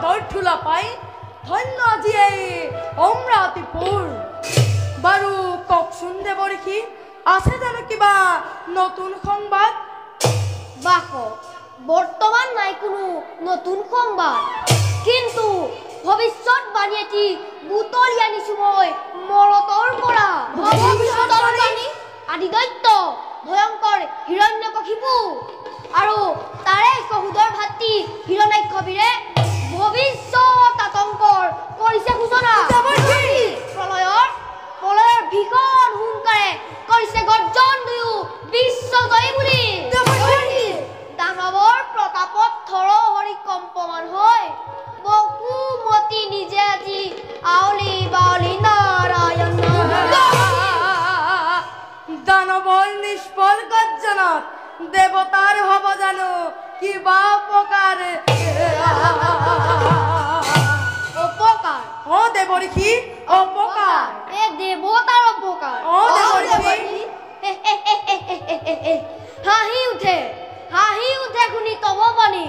ধৈৰ্য্য পাই ধন্য আজি এই অমৰাৱতীপুৰ। বাৰু কওকচোন দেৱঋষি, আছে জানো কিবা নতুন সংবাদ? বাস বৰ্তমান নাই কোনো নতুন সংবাদ, কিন্তু ভৱিষ্যতবাণী এটি বুটলি আনিছো মই মৰতৰ পৰা। ভৱিষ্যতবাণী আদি দৈত্য ভয়ংকৰ হিৰণ্যকশিপু আৰু তাৰে সহোদৰ ভাতৃ হিৰণ্যাক্ষবীৰে ভৱিষ্যত আতংকৰ কৰিছে সূচনা। প্ৰলয়ৰ ভীষণ হুংকাৰে কৰিছে গৰ্জন, দুয়ো বিশ্বজয়ী বুলি। দানৱৰ প্ৰতাপত থৰহৰি কম্পমান হয় বসুমতী নিজে আজি আউলি বাউলি নাৰায়ণ। দানৱৰ নিষ্ফল গৰ্জনত দেৱতাৰ হব জানো কিবা অপকাৰ? অপকাৰ? অ দেৱঋষি, অপকাৰ। এ দেৱতাৰ অপকাৰ? অ দেৱঋষি। হাঁহি উঠে শুনি তপবাণী।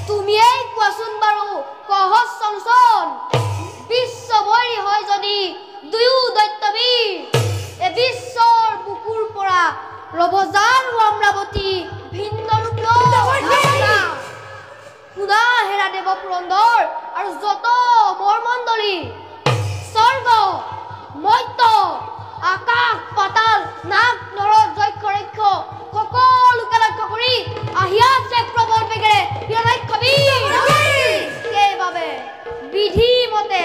তুমিয়েই কোৱাচোন বাৰু সহজ চলোচন, বিশ্ববৈৰী হয় যদি দুয়ো দৈত্যবীৰ, এ বিশ্বৰ বুকুৰ পৰা ৰব জানো অমৰাৱতী ভিন্ন ৰূপ। শুনা হেৰা দেৱ পুৰন্দৰ আৰু যত মৰমণ্ডলী, স্বৰ্গ মৰ্ত্য আকাশ পাতাল নাগ নৰ যক্ষ ৰক্ষ সকলোকে লক্ষ্য কৰি আহি আছে প্ৰবল বেগেৰে হিৰণ্যাক্ষবীৰ। সেইবাবে বিধি মতে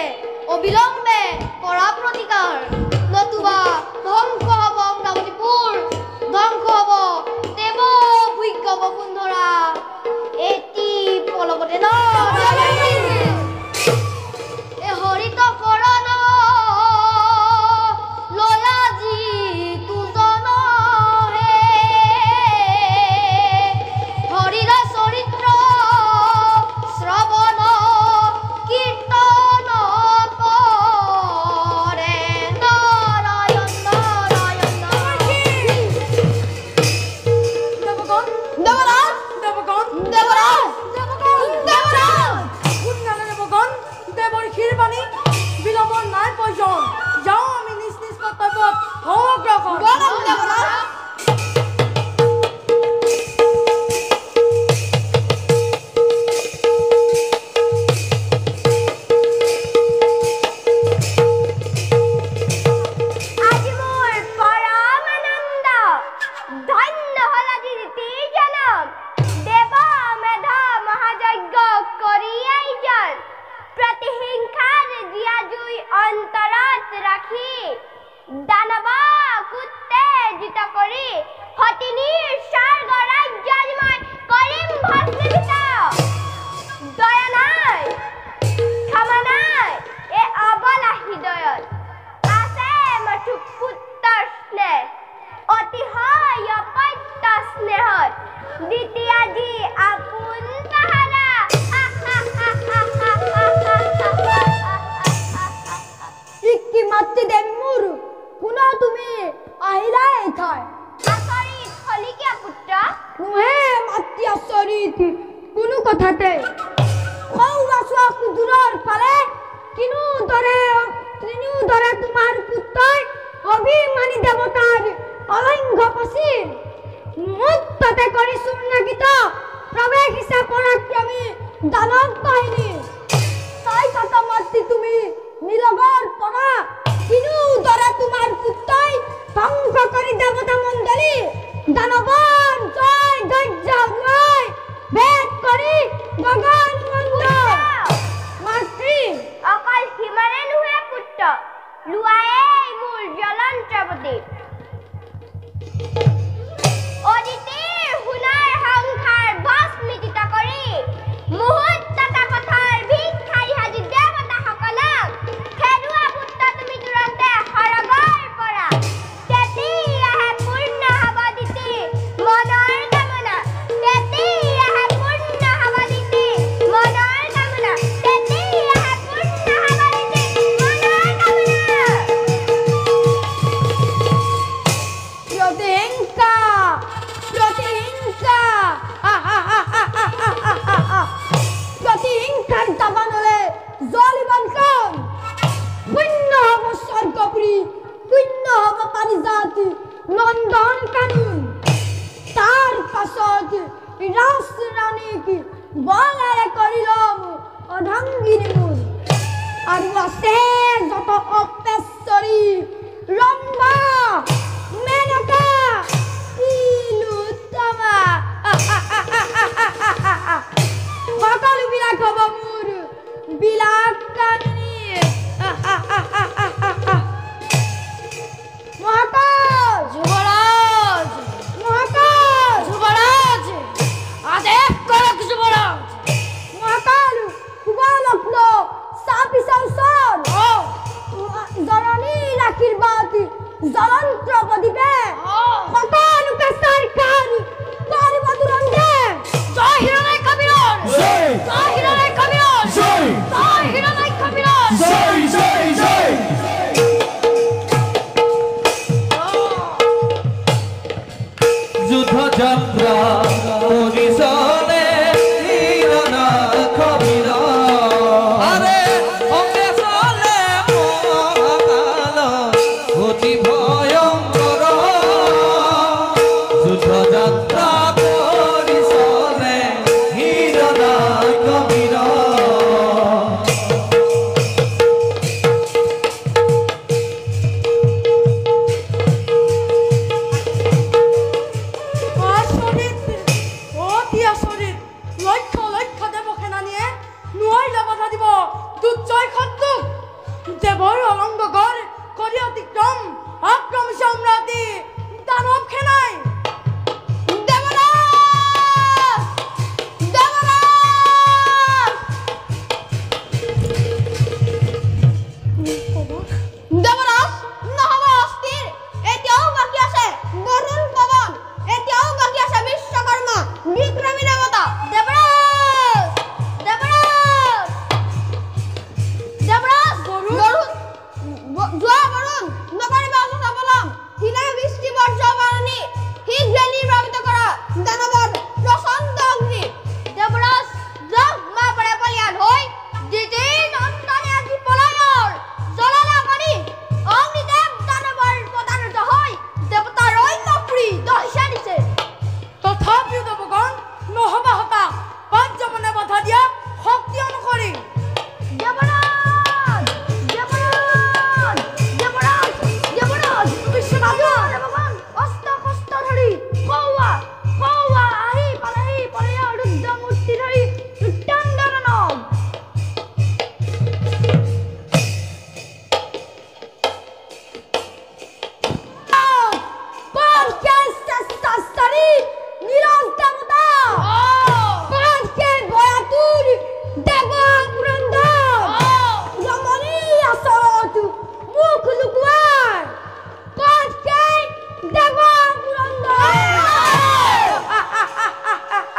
অবিলম্বে কৰা প্ৰতিকাৰ, নতুবা ধ্বংস হব অমৰাৱতীপুৰ, ধ্বংস হব দেৱ ভোগ্য বসুন্ধৰা। এটি পলকতে ন হৰিত কৰণ লয়াজি তুজন হে, হৰিৰ চৰিত্ৰ শ্ৰৱণ কীৰ্তন কৰে নাৰায়ণ নাৰায়ণ নাৰায়ণ। দেৱগণ, দেৱৰাজ দেৱগণ, দেৱৰাজ দেৱৰাজ। শুনলানে দেৱগণ, দেৱঋষিৰ বাণী, বিলম্বৰ নাই প্ৰয়োজন। যাওঁ আমি নিজ নিজ কৰ্তব্যত অগ্ৰসৰ। দেৱৰাজ আজি মোৰ পৰম আনন্দ, ধন্য হল আজি ৰীতিৰ জনম। দেৱ মেধ মহাযজ্ঞ কৰি আয়োজন, প্ৰতিহিংসাৰ জীয়া জুই অন্তৰত ৰাখি, দানৱক উত্তেজিত কৰি সতিনীৰ স্বৰ্গ ৰাজ্য আজি মই কৰিম ভস্মীভূত। দয়া নাই, ক্ষমা নাই এই অবলা হৃদয়ত, আছে মঠু পুত্ৰৰ স্নেহ, অতিশয় অপত্য স্নেহত দিতি আজি আপোন পাহাৰা। কি মাতৃ মোৰ পুনঃ তুমি আহিলা এই ঠাই। আচৰিত হলিকীয়া পুত্ৰ, নোহে মাতৃ আচৰিত কোনো কথাতে। সৌৰা চোৱা সুদূৰৰ ফালে কিনো দৰে তোমাৰ পুত্ৰই অভিমানী দেৱতাৰ অলংঘ পচিল, মুক্ততে কৰি চূৰ্ণগীত প্ৰৱেশিছে পৰাক্ৰমী দানৱ বাহিনী। তাই কথা মাতৃ তুমি নিলগৰ পৰা কিনো দৰে তোমাৰ পুত্ৰই ধ্বংস কৰি দেৱতা মণ্ডলী দানৱৰ জয় ধৈৰ্য্য ভেদ কৰি গগন মণ্ডল। মাতৃ অকল সিমানে নোহে পুত্ৰ, লোৱায়েই মোৰ জ্বলন্ত প্ৰতি। অদিতিৰ সোণাৰ সংসাৰ ভস্মীকৃত কৰি মুহূৰ্তটা পথৰ ভিক্ষাৰী সাজি দেৱতাসকলক খেদুৱা পুত্ৰ তুমি তুৰন্তে সৰগৰ পৰা। তেতিয়াহে পূৰ্ণ হব দিতি মনৰ কামনা, তেতিয়াহে পূৰ্ণ হব পুৰি শূন্য হ'ব পাৰিজাত নন্দন কানুন তাৰ পাছত ৰাজ ৰাণীক বলেৰে কৰি ল'ম অধংগিনী মোৰ আৰু আছে যত অপেশ্বৰী ৰম্ভা মেনকা তিলোত্তমা সকলোবিলাক হ'ব মোৰ বিলাক কাহিনী মহাকাশ যুবৰাজ মহাকাশ যুবৰাজ আদেশ কৰক যুবৰাজ মহাকাল শুভলগ্ন চাপিছা ওচৰ জননীৰ আশীৰ্বাদ জ্বলন্ত প্ৰদীপে সকলোকে চৰকাৰ কৰিব তুৰন্তে জয় হিরণাই কবিরন জয়! জয় হিরণাই কবিরন জয়! জয় হিরণাই কবিরন জয় জয় জয় যুদ্ধ যাত্রা পরিচলে হিরণা কবির আরে অঙ্গে চলে মহাকাল অতি ভয়ঙ্কর যুদ্ধ যাত্রা পরিচলে হিরণা কবির আশরিত অতি আশরিত লক্ষ লক্ষ দেবসেনা নিয়ে নোৱাৰিলে বাধা দিব দুৰ্জয় শত্ৰুক দেৱৰ অলংগৰ কৰি অতিক্ৰম আক্ৰম সম্ৰাটী দানৱ সেনাই দেৱৰাজ দেৱৰাজ দেৱৰাজ নহ'ব অস্থিৰ এতিয়াও বাকী আছে বৰুণ পৱন এতিয়াও বাকী আছে বিশ্বকৰ্মা বিক্ৰমী দেৱতা দেৱৰাজ দেৱৰাজ দেৱৰাজ বৰুণ যোৱা বৰুণ নকৰিবা অযথা পলম হিনা বৃষ্টি বৰ্জ্য বাৰণী শীঘ্ৰে নিৰ্বাপিত কৰা দানৱৰ প্ৰচণ্ড অগ্নি দেৱৰাজ যাওক মা পাৰে পলিয়ান হৈ দিদি নন্দনে আজি পলায়ৰ জ্বলালা কৰি অগ্নিদেৱ দানৱৰ প্ৰতাৰিত হৈ দেৱতাৰ ঐক্যপুৰী দহিচা দিছে তথাপিও দেৱগণ নহবা হতা পাঁচজনে বাধা দিয়া শক্তি অনুসৰি দেৱৰাজ দেৱৰাজ দেৱৰাজ দেৱৰাজ বিশ্বনাথ দেৱগণ অস্ত্ৰ শস্ত্ৰ ধৰি কৌৱা কৌৱা আহি পালেহি ৰুদ্ৰ মূৰ্তি ধৰি উত্তণ্ড দানৱ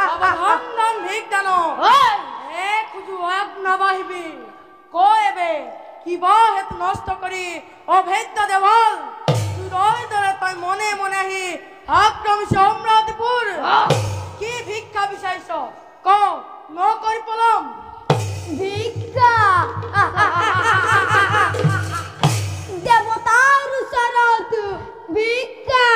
অবধন্দন ভিক দানৱ খুজু আগ নাবাহিবি কৈ এবে কিবা হেতু নষ্ট কৰি অভেদ্য দেৱাল তোৰ দৰে তই মনে মনে আহি আক্ৰমিছ সম্ৰাটপুৰ কি ভিক্ষা বিচাৰিছ ক নকৰি পলম ভিক্ষা দেৱতাৰ ওচৰত ভিক্ষা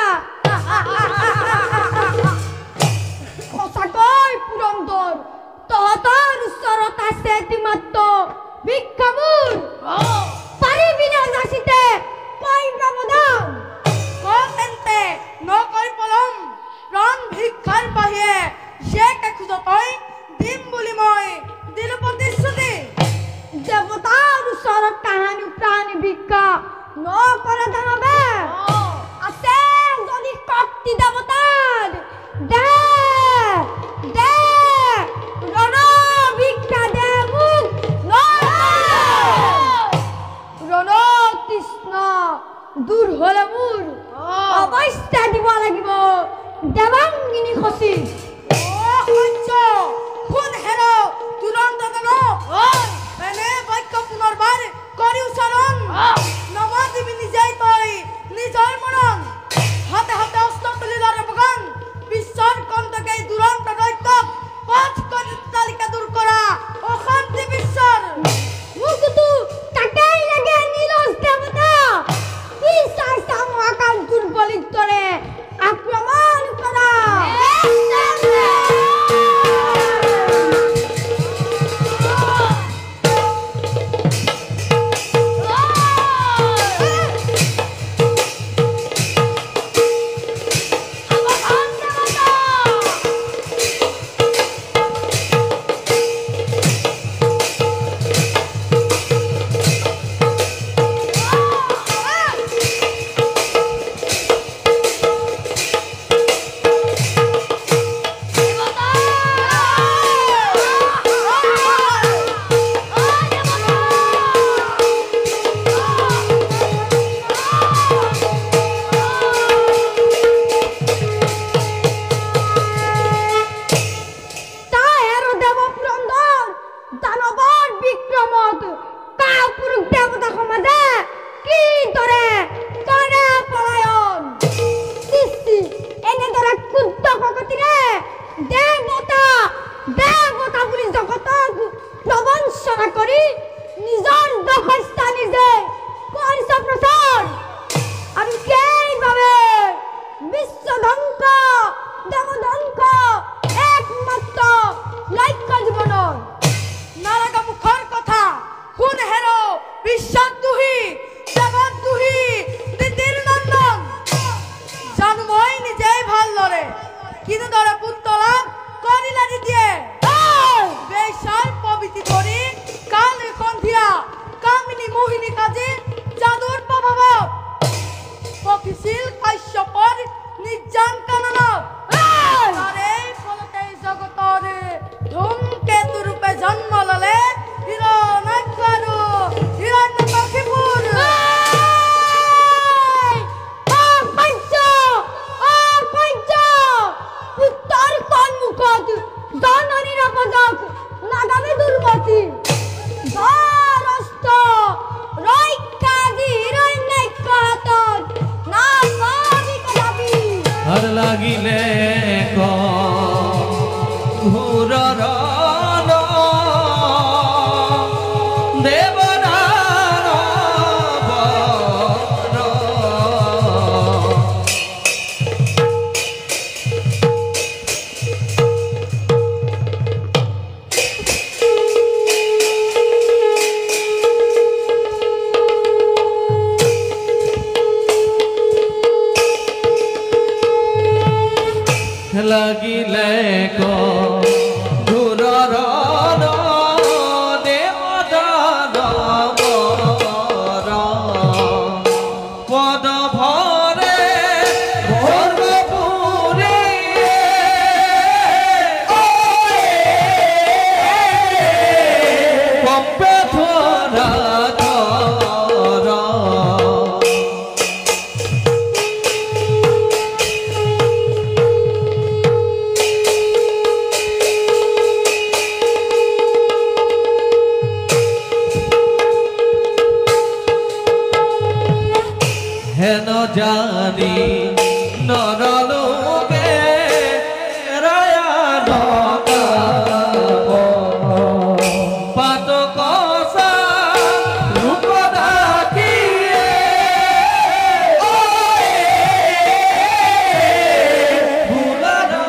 সঁচাকৈ পুৰন্দৰ তহঁতৰ ওচৰত আছে মাত্ৰ ভিক্ষা মোৰ পাৰিবি না নাচিতে পাৰিবা বদাম ক তেন্তে নকৰি পলম প্ৰাণ ভিক্ষাৰ বাহিৰে যেকে খোজ তই দিম বুলি মই দিলো প্ৰতিশ্ৰুতি দেৱতাৰ ওচৰত কাহানি প্ৰাণী ভিক্ষা নকৰে দানৱে আছে যদি শক্তি দেৱতাৰ দে দে ରଣ ভিক্ষা দে মোক ରଣ কৃষ্ণ দূৰ হ'লে মোৰ অৱস্থা দিব লাগিব দেৱাংগিনী খচি কোন হেৰ তুৰন্ত এনে বাক্য পুনৰবাৰ কৰি উচ্চাৰণ নমাজিবি নিজেই তই নিজৰ মৰণ হাতে হাতে অস্ত্ৰ তুলি ল'ৰা বিক্ৰমত কাপুৰুষ দেবতা সমাজে কি দৰে কৰে পলায়ন সৃষ্টি এনেদৰে ক্ষুদ্ৰ শকতিৰে দেৱতা দেৱতা বুলি জগতক প্ৰবঞ্চনা কৰি নিজৰ দশস্থা নিজে কৰিছে প্ৰচাৰ আৰু সেইবাবে বিশ্বধ্বংস দেৱধ্বংস একমাত্ৰ লক্ষ্য জীৱনৰ নালাগা মুখৰ কথা শুন হেৰ বিশ্বাসদ্ৰোহী জগতদ্ৰোহী দিদিৰ নন্দন জানো মই নিজেই ভালদৰে কিনেদৰে পুত্ৰ লাভ কৰিলে নিদিয়ে বেচাৰ পবিত্ৰি কৰি কাল সন্ধিয়া কামিনী মোহিনী কাজী যাদুৰ প্ৰভাৱত পকিছিল কাশ্যপৰ নিৰ্জান কাননত তাৰে ফলতে জগতৰ ধূমকেতু ৰূপে জন্ম ললে হিৰণ্যাক্ষ আৰু হিৰণ্যকশিপুৰ পুত্ৰৰ সন্মুখত জননীৰ পদক নাগামী দুৰ্মতি ৰক্ষা দি হিৰণ্যাক্ষ হাতত নাচাবি কদাপি আৰ লাগিলে ঘূৰৰ লাগিলে ঘূৰৰ পদ ভৰে সৰ্বপুৰী কম্পে ধৰা হেন জানি নৰলোকে ৰায়া নকাব পাত কচা ৰূপ ডাকিয়ে ভুলাৰা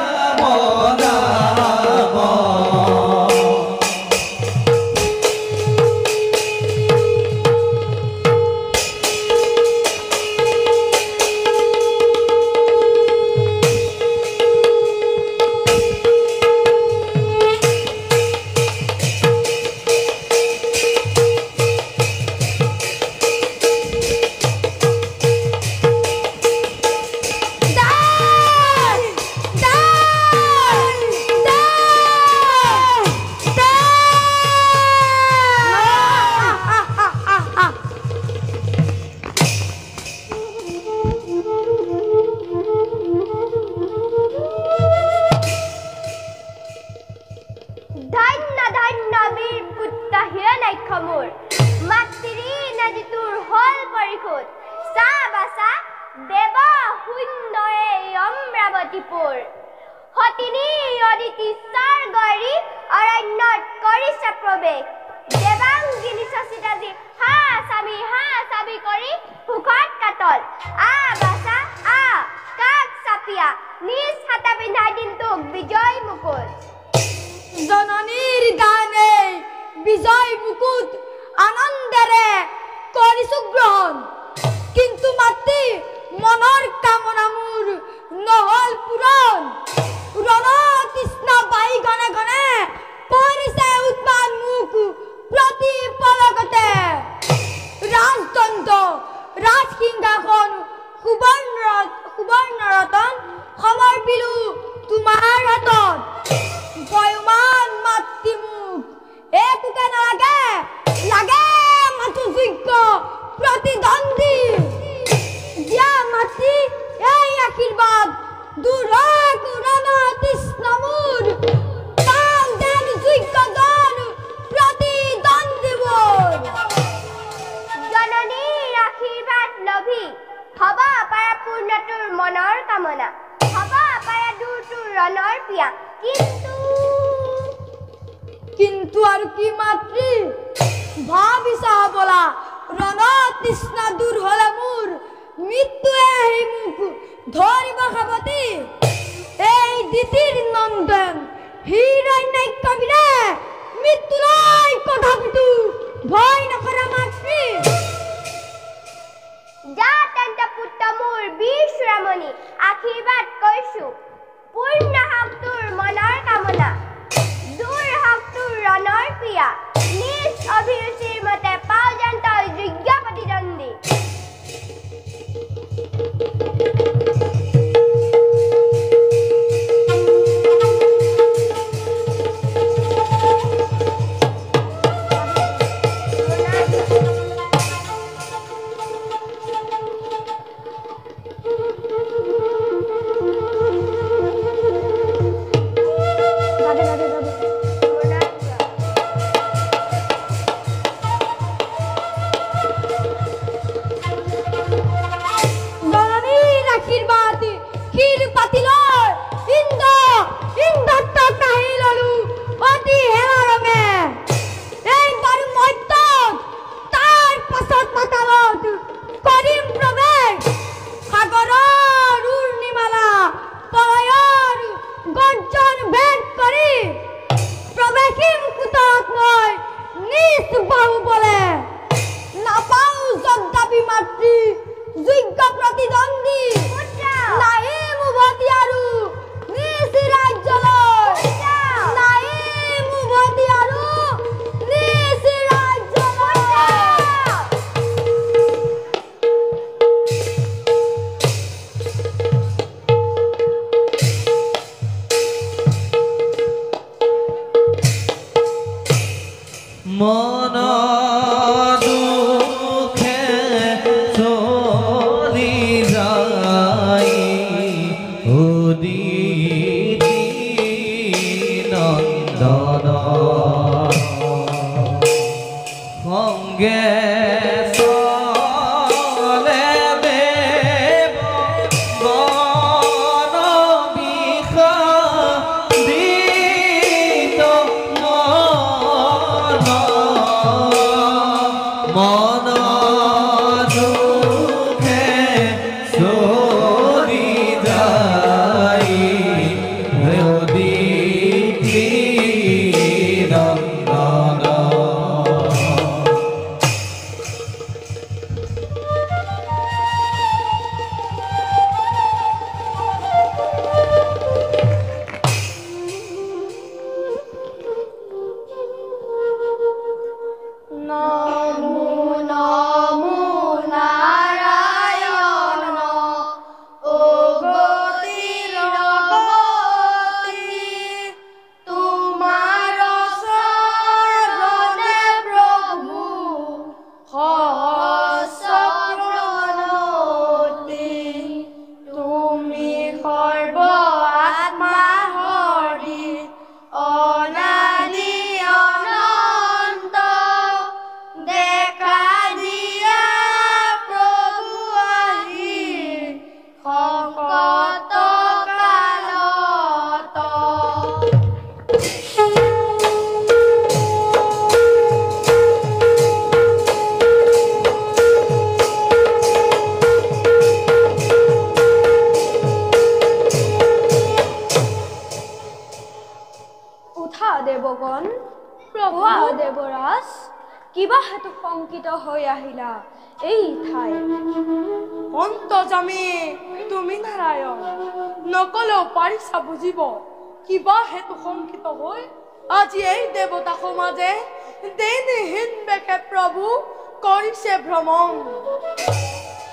মৰাব হতিনী অদিতি স্বৰ্গৰী অৰণ্যত কৰিছে প্ৰৱেশ দেৱাংগিনী শশীদাজী হা স্বামী কৰি সুখত কাতল বাছা কাক চাপিয়া নিজ হাতা পিন্ধাই দিম তোক বিজয় মুকুট জননীৰ গানে বিজয় মুকুট আনন্দেৰে কৰিছো গ্ৰহণ কিন্তু মাতৃ মনৰ কামনা মোৰ নহল পূৰণ ৰণতৃষ্ণা বাই গণে গণে পৰিছে উৎপাত মুখ প্ৰতি পলকতে ৰাজতন্ত্ৰ ৰাজসিংহাসন সুবৰ্ণ ৰতন সমৰ্পিলো তোমাৰ হাতত বয়মান মাতৃ মোক একোকে নালাগে লাগে মাথো যোগ্য প্ৰতিদ্বন্দ্বী দিয়া মাতৃ এই আশীৰ্বাদ দূৰ ৰণতৃষ্ণা মোৰ কাল দেন যোগ্যজন প্ৰতিদ্বন্দ্বী মনৰ কামনা হ'ব পাৰে দূৰ দূৰ ৰণৰ পিয়া কিন্তু আৰু কি মাতৃ ভাবিছা বলা ৰণ তৃষ্ণা দূৰ হলে মোৰ মৃত্যুৱে আহি মোক ধৰিব সাৱতি এই দিতিৰ নন্দন হিৰণ্যকবিৰে মৃত্যুলৈ কথা পাতো ভয় নকৰা মাতৃ যা তেন্তে পুত্ৰ মোৰ বিশ্বৰামণি আশীৰ্বাদ কৰিছো পূৰ্ণ হওক তোৰ মনৰ কামনা দূৰ হওক তোৰ ৰণৰ প্ৰিয়া নিজ অভিৰুচিৰ মতে পাও যেন তই যোগ্য প্ৰতিদ্বন্দ্বী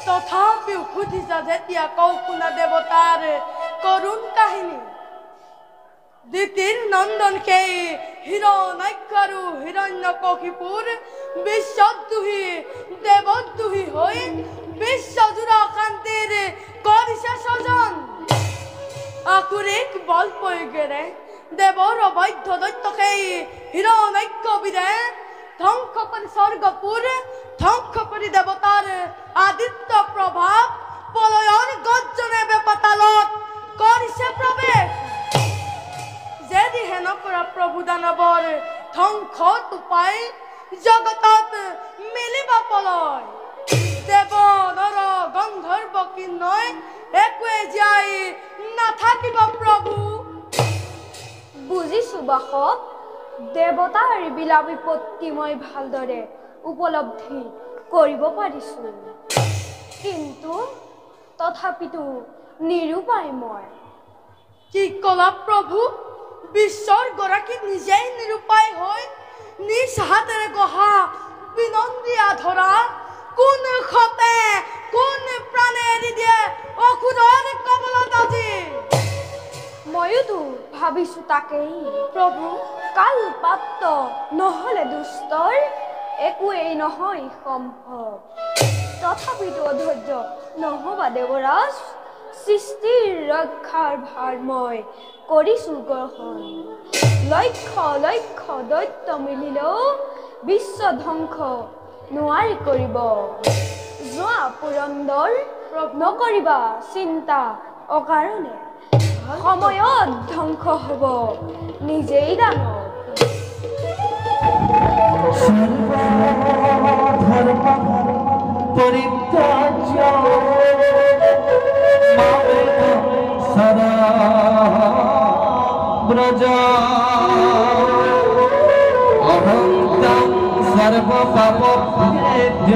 তথাপিও সুধিছা যেতিয়া কওঁ শুনা দেৱতাৰ কৰুণ কাহিনী দিতিৰ নন্দন সেই হিৰণ্যাক্ষ আৰু হিৰণ্যকশিপুৰ বিশ্বদ্ৰোহী দেৱদ্ৰোহী হৈ বিশ্বজোৰা শান্তিৰ কৰিছে স্বজন আকুৰিক বল প্ৰয়োগেৰে দেৱৰ অবৈধ দৈত্য সেই হিৰণ্যাক্ষবীৰে ধ্বংস কৰি স্বৰ্গপুৰ ধ্বংস কৰি দেৱতাৰ আদিত্য প্ৰভাৱ পলয়ৰ গৰ্জনে বেপাতালত কৰিছে প্ৰৱেশ যেদিহে নকৰা প্ৰভু দানৱৰ ধ্বংস টোপাই জগতত মিলিব পলয় দেৱ নৰ গন্ধৰ্ব কিন্নয় একোৱে জীয়াই নাথাকিব প্ৰভু বুজিছো বাসৱ দেৱতাৰ বিলা বিপত্তি মই ভালদৰে উপলব্ধি কৰিব পাৰিছো কিন্তু তথাপিতো নিৰুপায় মই কি কলা প্ৰভু বিশ্বৰ গৰাকী নিজেই নিৰুপায় হৈ নিজ হাতেৰে গঢ়া বিনন্দীয়া ধৰা কোন খতে কোন প্ৰাণে এৰি দিয়ে অসুৰৰ কবলত আজি ময়োতো ভাবিছো তাকেই প্ৰভু কাল পাত্ৰ নহলে দুষ্টৰ একোৱেই নহয় সম্ভৱ তথাপিতো অধৈৰ্য নহবা দেৱৰাজ সৃষ্টিৰ ৰক্ষাৰ ভাৰ মই কৰিছো গ্ৰহণ লক্ষ লক্ষ দৈত্য মিলিলেও বিশ্ব ধ্বংস নোৱাৰি কৰিব যোৱা পুৰন্দৰ নকৰিবা চিন্তা অকাৰণে সময়ত ধ্বংস হব নিজেই ডাঙৰ ধৰ্ম পৰিত্যাজ্য মামেদং সদা ব্ৰজ অহং তং সৰ্ব পাপ ভেদ্য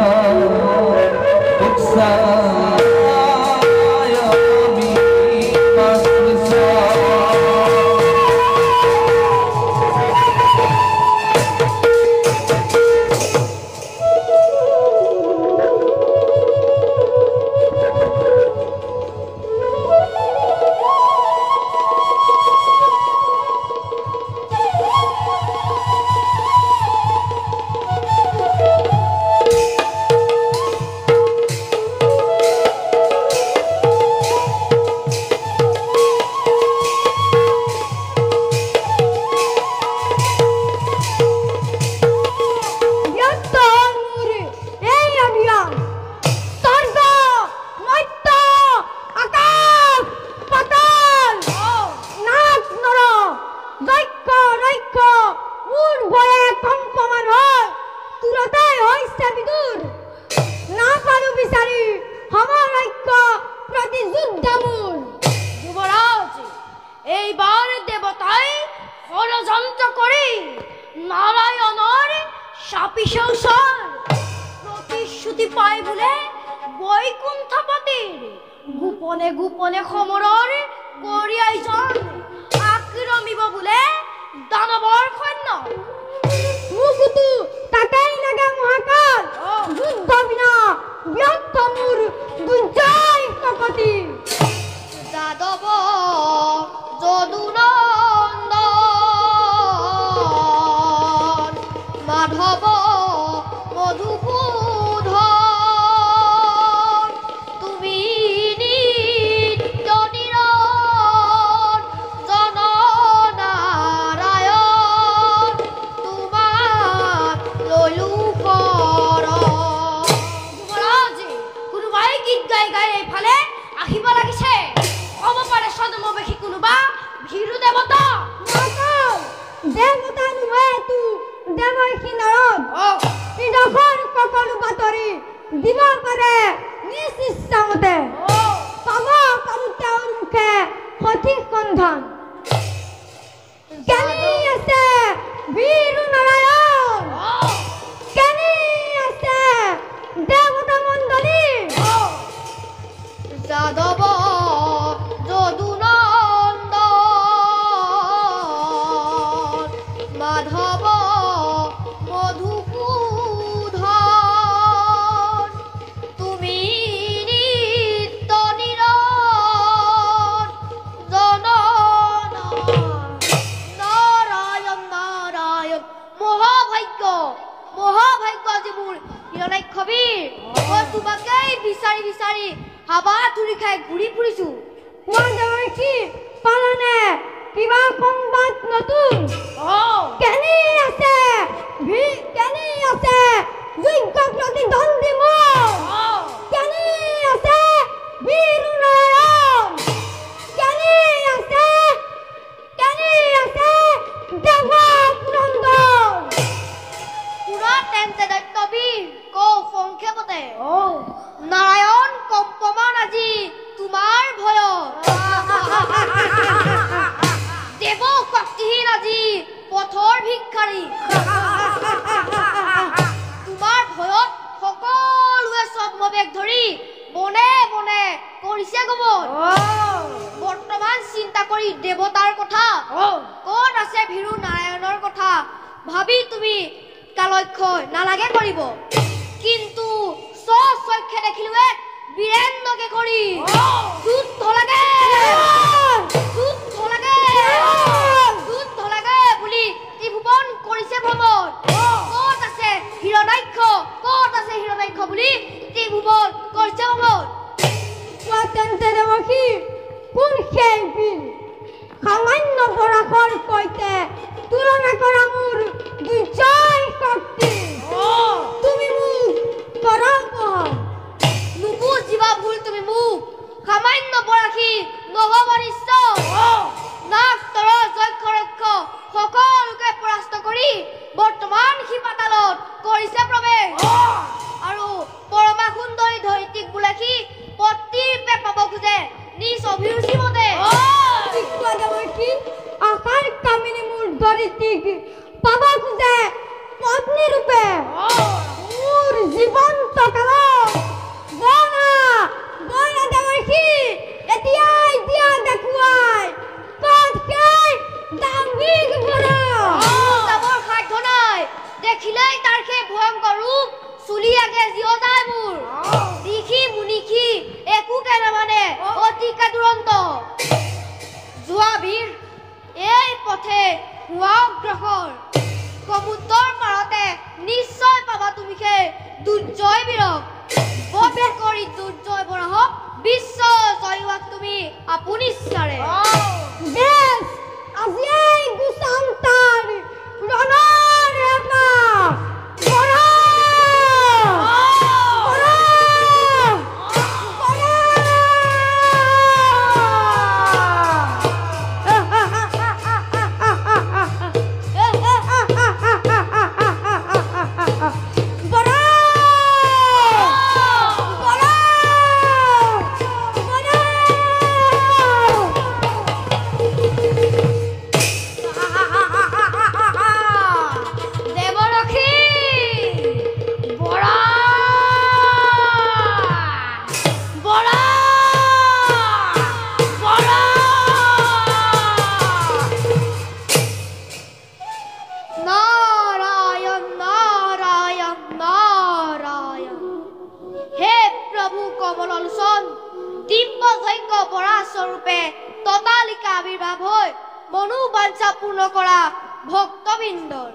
উৎসায়ামি পাস্মৃসা প্ৰতিশ্ৰুতি পাই বোলে বৈকুণ্ঠপতিৰ গোপনে গোপনে সমৰৰ কৰি আয়োজন আক্ৰমিব বোলে দানৱৰ সৈন্য মুকুতু তাকাই লাগা মহাকাল যুদ্ধ বিনা ব্যৰ্থ মূৰ দুৰ্জয় কপতি যাদৱ যদুনন্দন মাধৱ মধুসূদন তুমি নিত্য নিৰন জননাৰায়ণ তোমাক লৈলো শৰণ যুৱৰাজ কোনোবাই গীত গাই গাই এইফালে আহিব লাগিছে হ'ব পাৰে ছদ্মবেশী কোনোবা ভীৰু দেৱতা দেৱতা নহয় তু দেৱৰ্ষি নাৰদ ইডখৰ সকলো বাতৰি দিব পাৰে নিজ ইচ্ছামতে পাব পাৰো তেওঁৰ মুখে সঠিক সন্ধান কেনি আছে বীৰু নাৰায়ণ কেনি আছে দেৱতা মণ্ডলী যাদৱ যদুনন্দন মাধৱ মধুসূদন তুমি নিত্য নিৰন জননাৰায়ণ নাৰায়ণ মহাভাগ্য যিবোৰ হিৰণ্যাক্ষবীৰ মই তোমাকেই বিচাৰি বিচাৰি হাবা তুৰি খাই ঘূৰি ফুৰিছো দেৱৰ্ষি পালনে কিবা সংবাদ নতুন কেনি আছে কেনি আছে যোগ্য প্ৰতিদ্বন্দ্বী মোৰ কেনি আছে তেন্তে দৈত্যবীৰ কৌ সংক্ষেপতে নাৰায়ণ কম্পমান আজি তোমাৰ ভয়ত দেৱ শক্তিহীন আজি পথৰ ভিক্ষাৰী তোমাৰ ভয়ত সকলোৱে ছদ্মবেগ ধৰি বনে বনে কৰিছে গমন বৰ্তমান চিন্তা কৰি দেৱতাৰ কথা কোন আছে ভীৰু নাৰায়ণৰ কথা ভাবি তুমি কালক্ষয় নালাগে কৰিব কিন্তু স্বচক্ষে দেখিলোৱে বীৰেন্দ্ৰকে কৰি যুদ্ধ লাগে বুলি ত্ৰিভুৱন কৰিছে ভ্ৰমণ ক'ত আছে হিৰণ্যাক্ষ বুলি ত্ৰিভুৱন কৰিছে ভ্ৰমণ তেন্তে দেৱকী কোন সেই বীৰ সামান্য পৰাশৰ সৈতে তুলনা কৰা মোৰ দুৰ্জয় শক্তি তুমি মোক পৰাপৰ নুবুজিবা ভুল তুমি মোক সামান্য পৰাশী নহব নিশ্চয় নাগ তৰ যক্ষ ৰক্ষ সকলোকে পৰাস্ত কৰি বৰ্তমান সি পাতালত কৰিছে প্ৰৱেশ আৰু পৰমা সুন্দৰী ধৰিত্ৰীক বোলে সি পত্নীৰূপে পাব খোজে নিজ অভিৰুচি মতে আকাৰ কামিনী মোৰ ধৰিত্ৰীক পাব খোজে পত্নী ৰূপে মোৰ জীৱন্ত কালত বনা দেৱকী এতিয়াই দিয়া দেখুৱাই ক'ত সেই দাম্ভিক বৰা যাবৰ সাধ্য নাই দেখিলেই তাৰ সেই ভয়ংকৰ ৰূপ চুলি আগে জিয় যায় মোৰ দিখি মুনিখি একো কেনে মানে অতিকা দুৰন্ত যোৱা বীৰ এই পথে হোৱা অগ্ৰসৰ সমুদ্ৰৰ পাৰতে নিশ্চয় পাবা তুমি সেই দুৰ্জয় বীৰক প্ৰৱেশ কৰি দুৰ্জয় বৰাহক বিশ্ব জয়োৱাক তুমি আপুনি ইচ্ছাৰে বেশ আজি এই গুচান্তাৰ ৰণৰ এটা বৰা স্বৰূপে ততালিকা আবিৰ্ভাৱ হৈ মনোবাঞ্ছা পূৰ্ণ কৰা ভক্তবৃন্দৰ